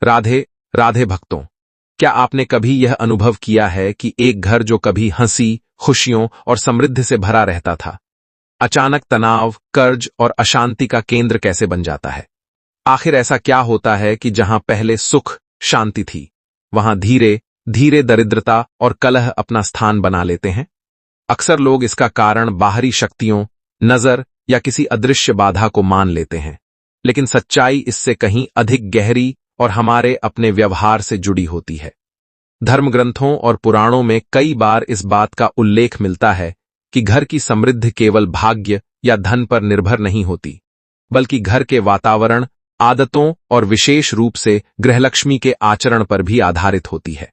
राधे राधे भक्तों, क्या आपने कभी यह अनुभव किया है कि एक घर जो कभी हंसी, खुशियों और समृद्धि से भरा रहता था, अचानक तनाव, कर्ज और अशांति का केंद्र कैसे बन जाता है? आखिर ऐसा क्या होता है कि जहां पहले सुख, शांति थी, वहां धीरे धीरे दरिद्रता और कलह अपना स्थान बना लेते हैं? अक्सर लोग इसका कारण बाहरी शक्तियों, नजर या किसी अदृश्य बाधा को मान लेते हैं, लेकिन सच्चाई इससे कहीं अधिक गहरी और हमारे अपने व्यवहार से जुड़ी होती है। धर्म ग्रंथों और पुराणों में कई बार इस बात का उल्लेख मिलता है कि घर की समृद्धि केवल भाग्य या धन पर निर्भर नहीं होती, बल्कि घर के वातावरण, आदतों और विशेष रूप से गृहलक्ष्मी के आचरण पर भी आधारित होती है।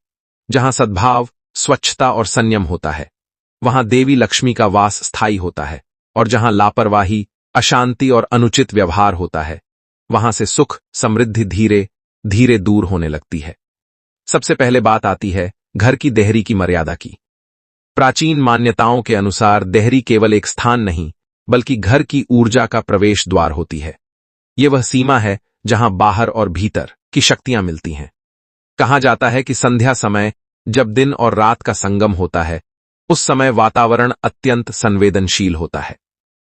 जहां सद्भाव, स्वच्छता और संयम होता है, वहां देवी लक्ष्मी का वास स्थायी होता है, और जहां लापरवाही, अशांति और अनुचित व्यवहार होता है, वहां से सुख, समृद्धि धीरे धीरे दूर होने लगती है। सबसे पहले बात आती है घर की देहरी की मर्यादा की। प्राचीन मान्यताओं के अनुसार देहरी केवल एक स्थान नहीं, बल्कि घर की ऊर्जा का प्रवेश द्वार होती है। यह वह सीमा है जहां बाहर और भीतर की शक्तियां मिलती हैं। कहा जाता है कि संध्या समय, जब दिन और रात का संगम होता है, उस समय वातावरण अत्यंत संवेदनशील होता है।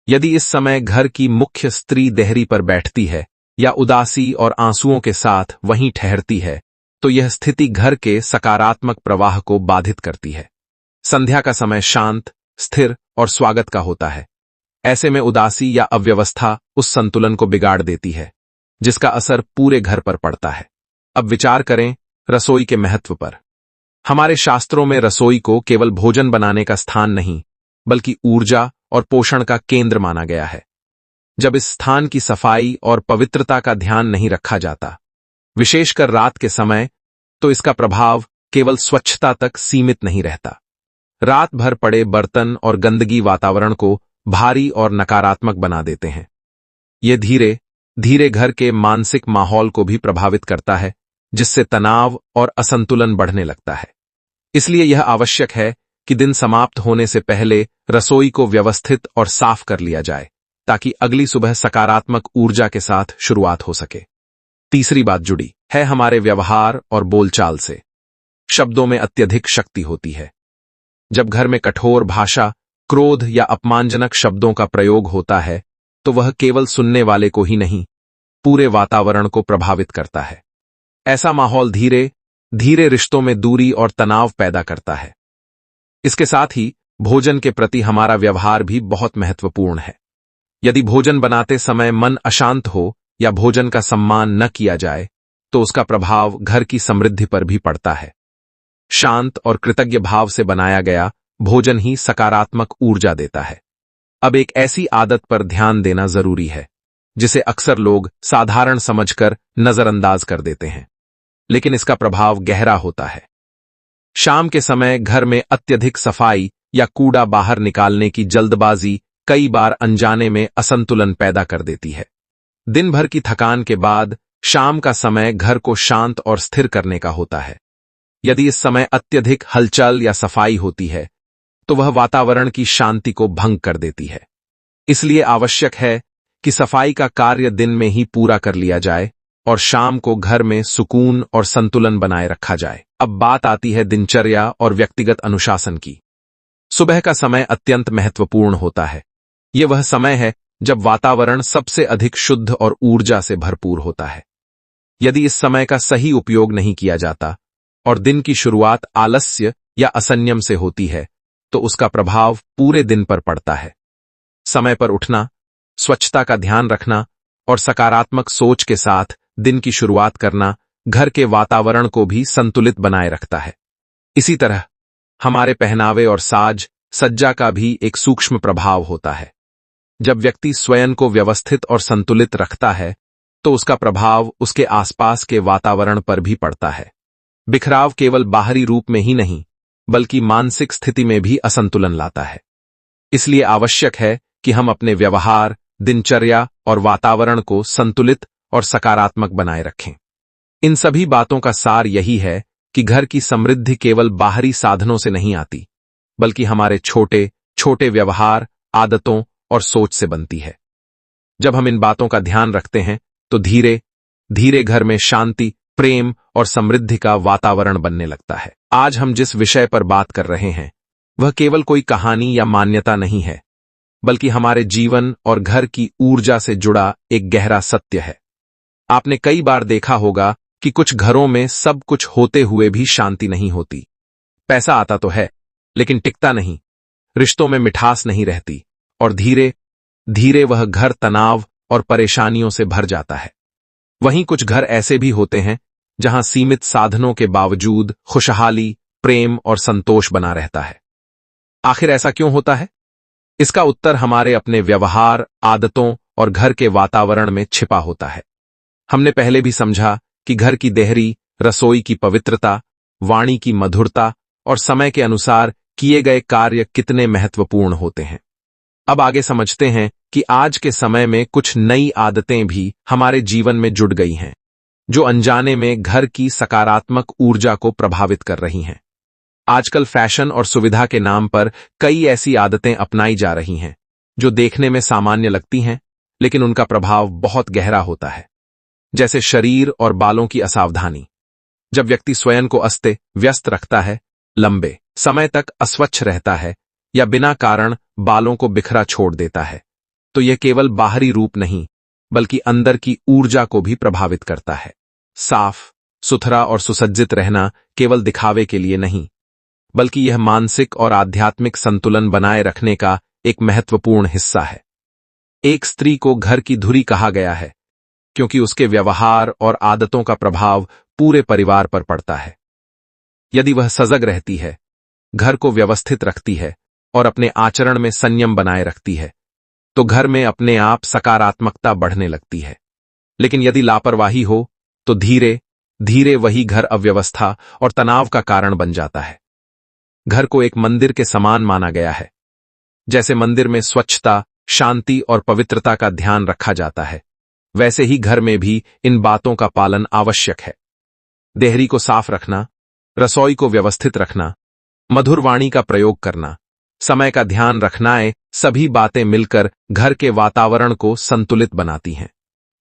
यदि इस समय घर की मुख्य स्त्री देहरी पर बैठती है या उदासी और आंसुओं के साथ वहीं ठहरती है, तो यह स्थिति घर के सकारात्मक प्रवाह को बाधित करती है। संध्या का समय शांत, स्थिर और स्वागत का होता है। ऐसे में उदासी या अव्यवस्था उस संतुलन को बिगाड़ देती है, जिसका असर पूरे घर पर पड़ता है। अब विचार करें रसोई के महत्व पर। हमारे शास्त्रों में रसोई को केवल भोजन बनाने का स्थान नहीं, बल्कि ऊर्जा और पोषण का केंद्र माना गया है। जब इस स्थान की सफाई और पवित्रता का ध्यान नहीं रखा जाता, विशेषकर रात के समय, तो इसका प्रभाव केवल स्वच्छता तक सीमित नहीं रहता। रात भर पड़े बर्तन और गंदगी वातावरण को भारी और नकारात्मक बना देते हैं। ये धीरे धीरे घर के मानसिक माहौल को भी प्रभावित करता है, जिससे तनाव और असंतुलन बढ़ने लगता है। इसलिए यह आवश्यक है कि दिन समाप्त होने से पहले रसोई को व्यवस्थित और साफ कर लिया जाए, ताकि अगली सुबह सकारात्मक ऊर्जा के साथ शुरुआत हो सके। तीसरी बात जुड़ी है हमारे व्यवहार और बोलचाल से। शब्दों में अत्यधिक शक्ति होती है। जब घर में कठोर भाषा, क्रोध या अपमानजनक शब्दों का प्रयोग होता है, तो वह केवल सुनने वाले को ही नहीं, पूरे वातावरण को प्रभावित करता है। ऐसा माहौल धीरे धीरे रिश्तों में दूरी और तनाव पैदा करता है। इसके साथ ही भोजन के प्रति हमारा व्यवहार भी बहुत महत्वपूर्ण है। यदि भोजन बनाते समय मन अशांत हो या भोजन का सम्मान न किया जाए, तो उसका प्रभाव घर की समृद्धि पर भी पड़ता है। शांत और कृतज्ञ भाव से बनाया गया भोजन ही सकारात्मक ऊर्जा देता है। अब एक ऐसी आदत पर ध्यान देना जरूरी है, जिसे अक्सर लोग साधारण समझकर नजरअंदाज कर देते हैं, लेकिन इसका प्रभाव गहरा होता है। शाम के समय घर में अत्यधिक सफाई या कूड़ा बाहर निकालने की जल्दबाजी कई बार अनजाने में असंतुलन पैदा कर देती है। दिन भर की थकान के बाद शाम का समय घर को शांत और स्थिर करने का होता है। यदि इस समय अत्यधिक हलचल या सफाई होती है, तो वह वातावरण की शांति को भंग कर देती है। इसलिए आवश्यक है कि सफाई का कार्य दिन में ही पूरा कर लिया जाए और शाम को घर में सुकून और संतुलन बनाए रखा जाए। अब बात आती है दिनचर्या और व्यक्तिगत अनुशासन की। सुबह का समय अत्यंत महत्वपूर्ण होता है। यह वह समय है जब वातावरण सबसे अधिक शुद्ध और ऊर्जा से भरपूर होता है। यदि इस समय का सही उपयोग नहीं किया जाता और दिन की शुरुआत आलस्य या असंयम से होती है, तो उसका प्रभाव पूरे दिन पर पड़ता है। समय पर उठना, स्वच्छता का ध्यान रखना और सकारात्मक सोच के साथ दिन की शुरुआत करना घर के वातावरण को भी संतुलित बनाए रखता है। इसी तरह हमारे पहनावे और साज सज्जा का भी एक सूक्ष्म प्रभाव होता है। जब व्यक्ति स्वयं को व्यवस्थित और संतुलित रखता है, तो उसका प्रभाव उसके आसपास के वातावरण पर भी पड़ता है। बिखराव केवल बाहरी रूप में ही नहीं, बल्कि मानसिक स्थिति में भी असंतुलन लाता है। इसलिए आवश्यक है कि हम अपने व्यवहार, दिनचर्या और वातावरण को संतुलित और सकारात्मक बनाए रखें। इन सभी बातों का सार यही है कि घर की समृद्धि केवल बाहरी साधनों से नहीं आती, बल्कि हमारे छोटे छोटे व्यवहार, आदतों और सोच से बनती है। जब हम इन बातों का ध्यान रखते हैं, तो धीरे धीरे घर में शांति, प्रेम और समृद्धि का वातावरण बनने लगता है। आज हम जिस विषय पर बात कर रहे हैं वह केवल कोई कहानी या मान्यता नहीं है, बल्कि हमारे जीवन और घर की ऊर्जा से जुड़ा एक गहरा सत्य है। आपने कई बार देखा होगा कि कुछ घरों में सब कुछ होते हुए भी शांति नहीं होती। पैसा आता तो है, लेकिन टिकता नहीं, रिश्तों में मिठास नहीं रहती, और धीरे धीरे वह घर तनाव और परेशानियों से भर जाता है। वहीं कुछ घर ऐसे भी होते हैं जहां सीमित साधनों के बावजूद खुशहाली, प्रेम और संतोष बना रहता है। आखिर ऐसा क्यों होता है? इसका उत्तर हमारे अपने व्यवहार, आदतों और घर के वातावरण में छिपा होता है। हमने पहले भी समझा कि घर की देहरी, रसोई की पवित्रता, वाणी की मधुरता और समय के अनुसार किए गए कार्य कितने महत्वपूर्ण होते हैं। अब आगे समझते हैं कि आज के समय में कुछ नई आदतें भी हमारे जीवन में जुड़ गई हैं, जो अनजाने में घर की सकारात्मक ऊर्जा को प्रभावित कर रही हैं। आजकल फैशन और सुविधा के नाम पर कई ऐसी आदतें अपनाई जा रही हैं, जो देखने में सामान्य लगती हैं, लेकिन उनका प्रभाव बहुत गहरा होता है। जैसे शरीर और बालों की असावधानी। जब व्यक्ति स्वयं को अस्ते व्यस्त रखता है, लंबे समय तक अस्वच्छ रहता है या बिना कारण बालों को बिखरा छोड़ देता है, तो यह केवल बाहरी रूप नहीं, बल्कि अंदर की ऊर्जा को भी प्रभावित करता है। साफ सुथरा और सुसज्जित रहना केवल दिखावे के लिए नहीं, बल्कि यह मानसिक और आध्यात्मिक संतुलन बनाए रखने का एक महत्वपूर्ण हिस्सा है। एक स्त्री को घर की धुरी कहा गया है, क्योंकि उसके व्यवहार और आदतों का प्रभाव पूरे परिवार पर पड़ता है। यदि वह सजग रहती है, घर को व्यवस्थित रखती है और अपने आचरण में संयम बनाए रखती है, तो घर में अपने आप सकारात्मकता बढ़ने लगती है। लेकिन यदि लापरवाही हो, तो धीरे धीरे वही घर अव्यवस्था और तनाव का कारण बन जाता है। घर को एक मंदिर के समान माना गया है। जैसे मंदिर में स्वच्छता, शांति और पवित्रता का ध्यान रखा जाता है, वैसे ही घर में भी इन बातों का पालन आवश्यक है। देहरी को साफ रखना, रसोई को व्यवस्थित रखना, मधुर वाणी का प्रयोग करना, समय का ध्यान रखना, ये सभी बातें मिलकर घर के वातावरण को संतुलित बनाती हैं।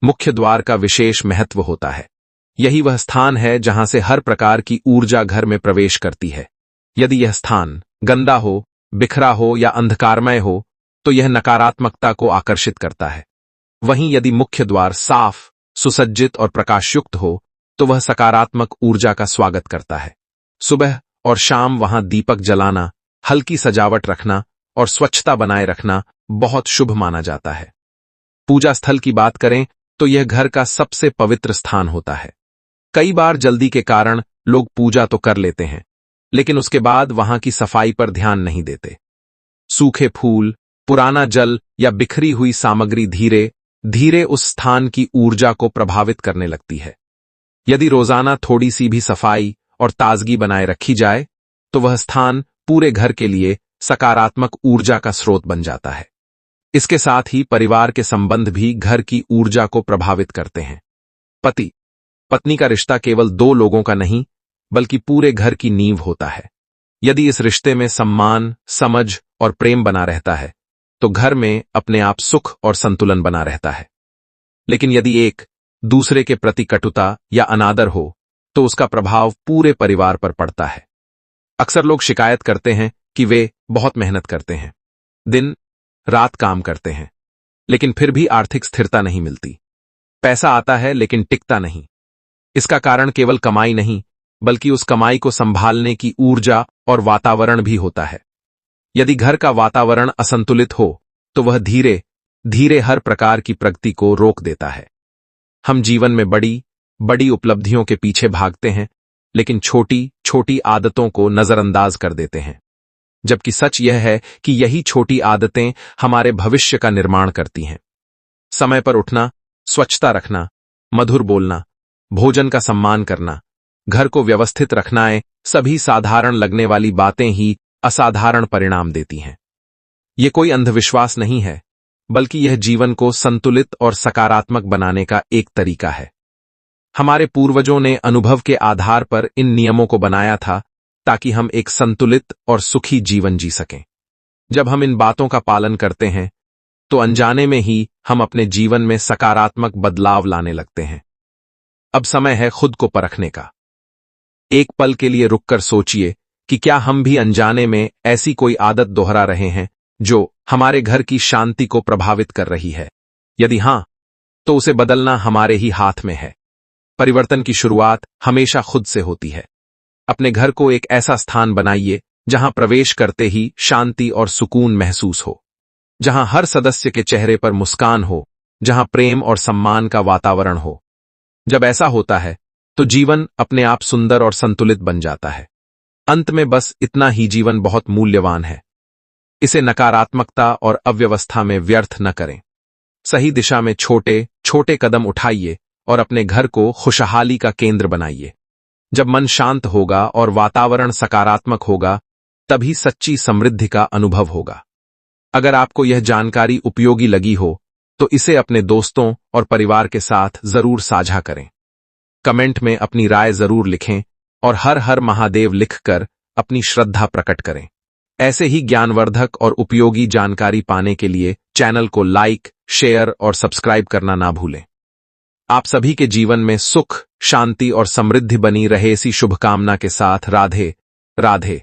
मुख्य द्वार का विशेष महत्व होता है। यही वह स्थान है जहां से हर प्रकार की ऊर्जा घर में प्रवेश करती है। यदि यह स्थान गंदा हो, बिखरा हो या अंधकारमय हो, तो यह नकारात्मकता को आकर्षित करता है। वहीं यदि मुख्य द्वार साफ, सुसज्जित और प्रकाशयुक्त हो, तो वह सकारात्मक ऊर्जा का स्वागत करता है। सुबह और शाम वहां दीपक जलाना, हल्की सजावट रखना और स्वच्छता बनाए रखना बहुत शुभ माना जाता है। पूजा स्थल की बात करें तो यह घर का सबसे पवित्र स्थान होता है। कई बार जल्दी के कारण लोग पूजा तो कर लेते हैं, लेकिन उसके बाद वहां की सफाई पर ध्यान नहीं देते। सूखे फूल, पुराना जल या बिखरी हुई सामग्री धीरे धीरे उस स्थान की ऊर्जा को प्रभावित करने लगती है। यदि रोजाना थोड़ी सी भी सफाई और ताजगी बनाए रखी जाए, तो वह स्थान पूरे घर के लिए सकारात्मक ऊर्जा का स्रोत बन जाता है। इसके साथ ही परिवार के संबंध भी घर की ऊर्जा को प्रभावित करते हैं। पति पत्नी का रिश्ता केवल दो लोगों का नहीं, बल्कि पूरे घर की नींव होता है। यदि इस रिश्ते में सम्मान, समझ और प्रेम बना रहता है, तो घर में अपने आप सुख और संतुलन बना रहता है। लेकिन यदि एक दूसरे के प्रति कटुता या अनादर हो, तो उसका प्रभाव पूरे परिवार पर पड़ता है। अक्सर लोग शिकायत करते हैं कि वे बहुत मेहनत करते हैं, दिन रात काम करते हैं, लेकिन फिर भी आर्थिक स्थिरता नहीं मिलती। पैसा आता है लेकिन टिकता नहीं। इसका कारण केवल कमाई नहीं, बल्कि उस कमाई को संभालने की ऊर्जा और वातावरण भी होता है। यदि घर का वातावरण असंतुलित हो, तो वह धीरे धीरे हर प्रकार की प्रगति को रोक देता है। हम जीवन में बड़ी बड़ी उपलब्धियों के पीछे भागते हैं, लेकिन छोटी छोटी आदतों को नजरअंदाज कर देते हैं। जबकि सच यह है कि यही छोटी आदतें हमारे भविष्य का निर्माण करती हैं। समय पर उठना, स्वच्छता रखना, मधुर बोलना, भोजन का सम्मान करना, घर को व्यवस्थित रखना, ये सभी साधारण लगने वाली बातें ही असाधारण परिणाम देती हैं। ये कोई अंधविश्वास नहीं है, बल्कि यह जीवन को संतुलित और सकारात्मक बनाने का एक तरीका है। हमारे पूर्वजों ने अनुभव के आधार पर इन नियमों को बनाया था, ताकि हम एक संतुलित और सुखी जीवन जी सकें। जब हम इन बातों का पालन करते हैं, तो अनजाने में ही हम अपने जीवन में सकारात्मक बदलाव लाने लगते हैं। अब समय है खुद को परखने का। एक पल के लिए रुककर सोचिए कि क्या हम भी अनजाने में ऐसी कोई आदत दोहरा रहे हैं जो हमारे घर की शांति को प्रभावित कर रही है। यदि हां, तो उसे बदलना हमारे ही हाथ में है। परिवर्तन की शुरुआत हमेशा खुद से होती है। अपने घर को एक ऐसा स्थान बनाइए जहां प्रवेश करते ही शांति और सुकून महसूस हो, जहां हर सदस्य के चेहरे पर मुस्कान हो, जहां प्रेम और सम्मान का वातावरण हो। जब ऐसा होता है तो जीवन अपने आप सुंदर और संतुलित बन जाता है। अंत में बस इतना ही, जीवन बहुत मूल्यवान है। इसे नकारात्मकता और अव्यवस्था में व्यर्थ न करें। सही दिशा में छोटे छोटे कदम उठाइए और अपने घर को खुशहाली का केंद्र बनाइए। जब मन शांत होगा और वातावरण सकारात्मक होगा, तभी सच्ची समृद्धि का अनुभव होगा। अगर आपको यह जानकारी उपयोगी लगी हो तो इसे अपने दोस्तों और परिवार के साथ जरूर साझा करें। कमेंट में अपनी राय जरूर लिखें और हर हर महादेव लिखकर अपनी श्रद्धा प्रकट करें। ऐसे ही ज्ञानवर्धक और उपयोगी जानकारी पाने के लिए चैनल को लाइक, शेयर और सब्सक्राइब करना ना भूलें। आप सभी के जीवन में सुख, शांति और समृद्धि बनी रहे, इसी शुभकामना के साथ राधे राधे।